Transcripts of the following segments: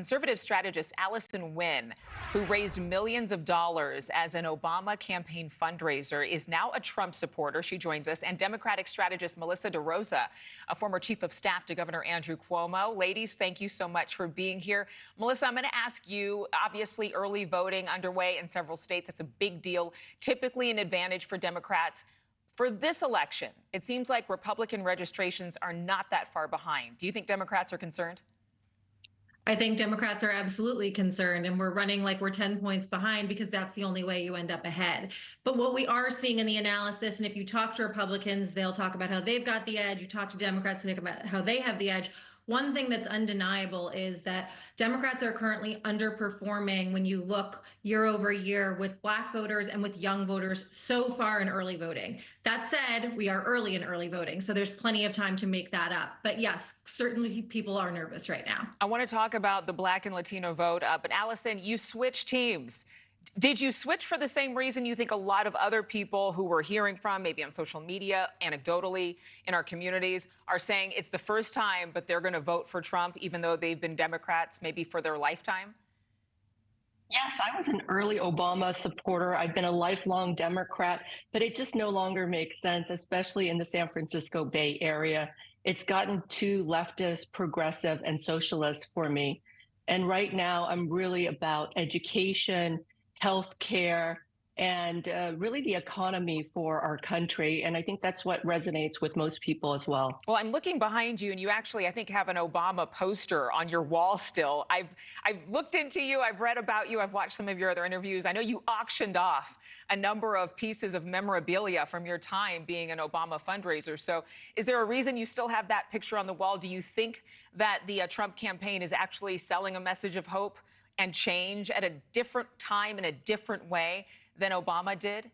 conservative strategist Allison Huynh, who raised millions of dollars as an Obama campaign fundraiser, is now a Trump supporter. She joins us. And Democratic strategist Melissa DeRosa, a former chief of staff to Governor Andrew Cuomo. Ladies, thank you so much for being here. Melissa, I'm going to ask you, obviously early voting underway in several states. It's a big deal, typically an advantage for Democrats. For this election, it seems like Republican registrations are not that far behind. Do you think Democrats are concerned? I think Democrats are absolutely concerned, and we're running like we're 10 points behind because that's the only way you end up ahead. But what we are seeing in the analysis, and if you talk to Republicans, they'll talk about how they've got the edge. You talk to Democrats, and about how they have the edge. One thing that's undeniable is that Democrats are currently underperforming when you look year over year with Black voters and with young voters so far in early voting. That said, we are early in early voting, so there's plenty of time to make that up. But yes, certainly people are nervous right now. I want to talk about the Black and Latino vote, but Allison, you switched teams. Did you switch for the same reason you think a lot of other people who we're hearing from, maybe on social media, anecdotally, in our communities, are saying it's the first time, but they're going to vote for Trump, even though they've been Democrats maybe for their lifetime? Yes, I was an early Obama supporter. I've been a lifelong Democrat, but it just no longer makes sense, especially in the San Francisco Bay Area. It's gotten too leftist, progressive, and socialist for me. And right now, I'm really about education, healthcare, and really the economy for our country. And I think that's what resonates with most people as well. Well, I'm looking behind you, and you actually, I think, have an Obama poster on your wall still. I've looked into you. I've read about you. I've watched some of your other interviews. I know you auctioned off a number of pieces of memorabilia from your time being an Obama fundraiser. So is there a reason you still have that picture on the wall? Do you think that the Trump campaign is actually selling a message of hope and change at a different time in a different way than Obama did?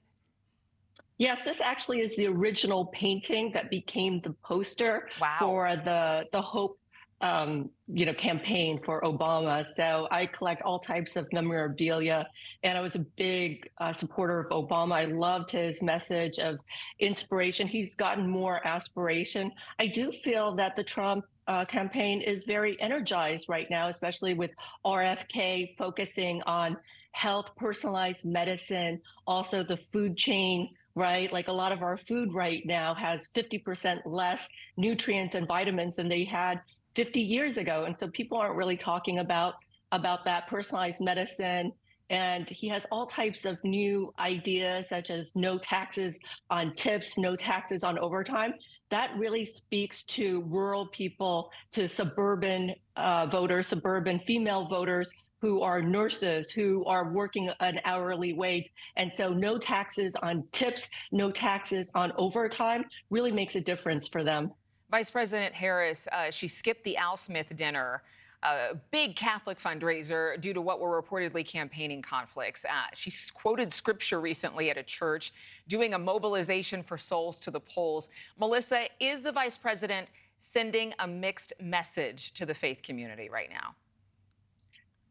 Yes, this actually is the original painting that became the poster for the Hope campaign for Obama. So I collect all types of memorabilia, and I was a big supporter of Obama. I loved his message of inspiration. He's gotten more aspiration. I do feel that the Trump campaign is very energized right now, especially with RFK focusing on health, personalized medicine, also the food chain, right? Like a lot of our food right now has 50% less nutrients and vitamins than they had 50 years ago. And so people aren't really talking about that personalized medicine. And he has all types of new ideas, such as no taxes on tips, no taxes on overtime. That really speaks to rural people, to suburban voters, suburban female voters who are nurses, who are working an hourly wage. And so no taxes on tips, no taxes on overtime really makes a difference for them. Vice President Harris, she skipped the Al Smith dinner, a big Catholic fundraiser, due to what were reportedly campaigning conflicts. She quoted scripture recently at a church, doing a mobilization for souls to the polls. Melissa, is the vice president sending a mixed message to the faith community right now?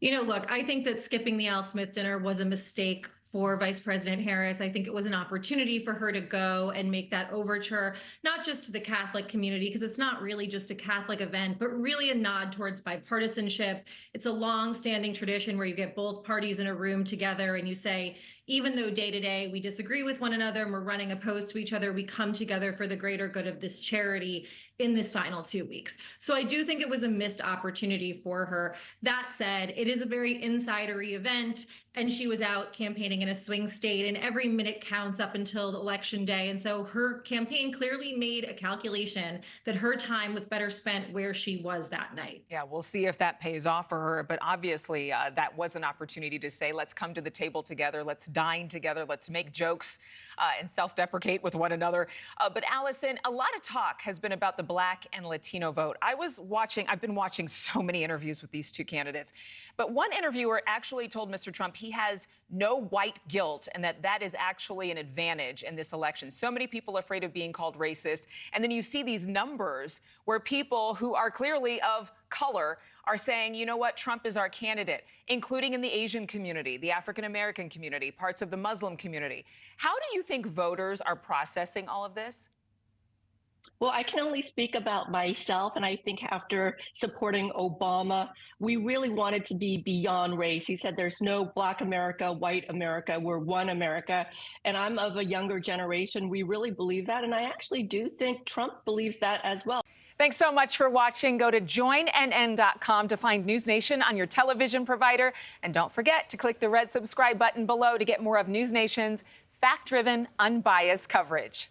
You know, look, I think that skipping the Al Smith dinner was a mistake for Vice President Harris. I think it was an opportunity for her to go and make that overture, not just to the Catholic community, because it's not really just a Catholic event, but really a nod towards bipartisanship. It's a long-standing tradition where you get both parties in a room together and you say, even though day to day we disagree with one another and we're running opposed to each other, we come together for the greater good of this charity in this final 2 weeks. So I do think it was a missed opportunity for her. That said, it is a very insidery event, and she was out campaigning in a swing state, and every minute counts up until election day. And so her campaign clearly made a calculation that her time was better spent where she was that night. Yeah, we'll see if that pays off for her. But obviously, that was an opportunity to say, let's come to the table together, let's dine together, let's make jokes and self-deprecate with one another. But Allison, a lot of talk has been about the Black and Latino vote. I've been watching so many interviews with these two candidates. But one interviewer actually told Mr. Trump he has no white guilt and that is actually an advantage in this election. So many people afraid of being called racist. And then you see these numbers where people who are clearly of color are saying, you know what, Trump is our candidate, including in the Asian community, the African-American community, parts of the Muslim community. How do you think voters are processing all of this? Well, I can only speak about myself. And I think after supporting Obama, we really wanted to be beyond race. He said there's no Black America, white America, we're one America. And I'm of a younger generation. We really believe that. And I actually do think Trump believes that as well. Thanks so much for watching. Go to joinnn.com to find News Nation on your television provider. And don't forget to click the red subscribe button below to get more of News Nation's fact-driven, unbiased coverage.